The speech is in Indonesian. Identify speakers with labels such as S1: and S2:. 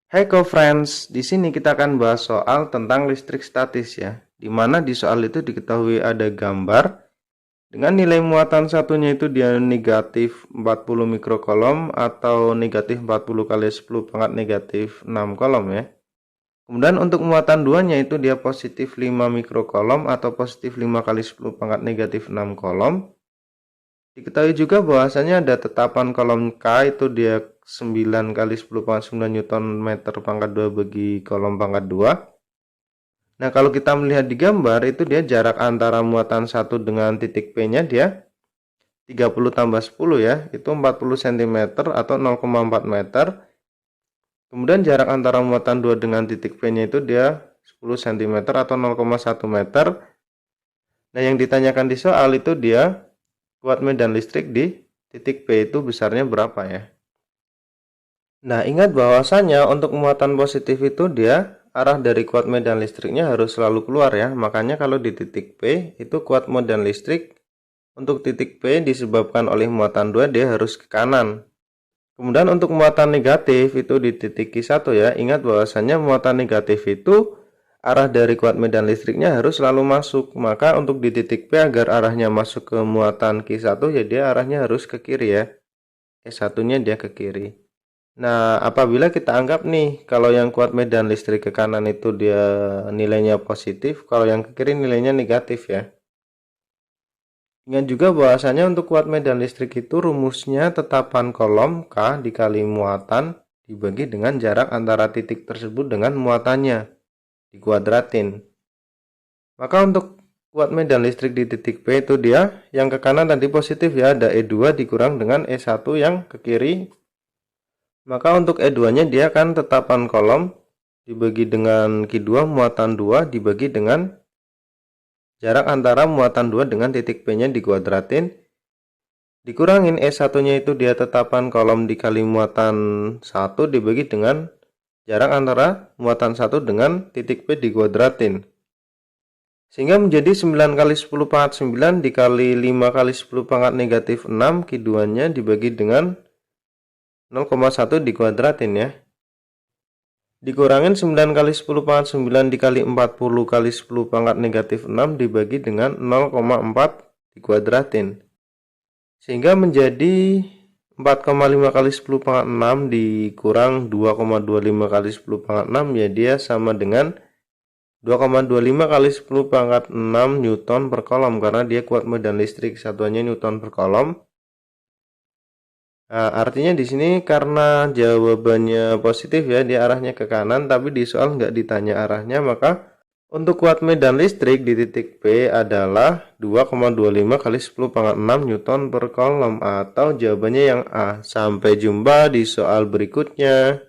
S1: Hai co-friends, di sini kita akan bahas soal tentang listrik statis ya. Di mana di soal itu diketahui ada gambar dengan nilai muatan satunya itu dia negatif 40 mikrokolom atau negatif 40 kali 10 pangkat negatif 6 kolom ya. Kemudian untuk muatan duanya itu dia positif 5 mikrokolom atau positif 5 kali 10 pangkat negatif 6 kolom. Diketahui juga bahwasanya ada tetapan kolom K itu dia 9 kali 10 pangkat 9 Newton meter pangkat 2 bagi kolom pangkat 2. Nah, kalau kita melihat di gambar itu dia jarak antara muatan 1 dengan titik P-nya dia 30 tambah 10 ya, itu 40 cm atau 0,4 meter. Kemudian jarak antara muatan 2 dengan titik P-nya itu dia 10 cm atau 0,1 meter. Nah, yang ditanyakan di soal itu dia kuat medan listrik di titik P itu besarnya berapa ya. Nah, ingat bahwasanya untuk muatan positif itu dia arah dari kuat medan listriknya harus selalu keluar ya. Makanya kalau di titik P itu kuat medan listrik untuk titik P disebabkan oleh muatan 2 dia harus ke kanan. Kemudian untuk muatan negatif itu di titik Q1 ya. Ingat bahwasanya muatan negatif itu arah dari kuat medan listriknya harus selalu masuk. Maka untuk di titik P agar arahnya masuk ke muatan Q1 ya dia arahnya harus ke kiri ya. E1-nya dia ke kiri. Nah, apabila kita anggap nih, kalau yang kuat medan listrik ke kanan itu dia nilainya positif, kalau yang ke kiri nilainya negatif ya. Ingat juga bahwasanya untuk kuat medan listrik itu rumusnya tetapan kolom K dikali muatan dibagi dengan jarak antara titik tersebut dengan muatannya, dikuadratin. Maka untuk kuat medan listrik di titik P itu dia yang ke kanan tadi positif ya, ada E2 dikurang dengan E1 yang ke kiri. Maka untuk E2-nya dia kan tetapan kolom dibagi dengan Q2 muatan 2 dibagi dengan jarak antara muatan 2 dengan titik P-nya dikuadratin. Dikurangin E1-nya itu dia tetapan kolom dikali muatan 1 dibagi dengan jarak antara muatan 1 dengan titik P dikuadratin. Sehingga menjadi 9 kali 10 pangkat 9 dikali 5 kali 10 pangkat negatif 6 Q2-nya dibagi dengan 0,1 dikuadratin ya. Dikurangin 9 kali 10 pangkat 9 dikali 40 kali 10 pangkat negatif 6 dibagi dengan 0,4 dikuadratin. Sehingga menjadi 4,5 kali 10 pangkat 6 dikurang 2,25 kali 10 pangkat 6 ya dia sama dengan 2,25 kali 10 pangkat 6 Newton per kolom karena dia kuat medan listrik satuannya Newton per kolom. Nah, artinya di sini karena jawabannya positif ya, dia arahnya ke kanan, tapi di soal nggak ditanya arahnya, maka untuk kuat medan listrik di titik P adalah 2,25 kali 10 pangkat 6 Newton per kolom, atau jawabannya yang A. Sampai jumpa di soal berikutnya.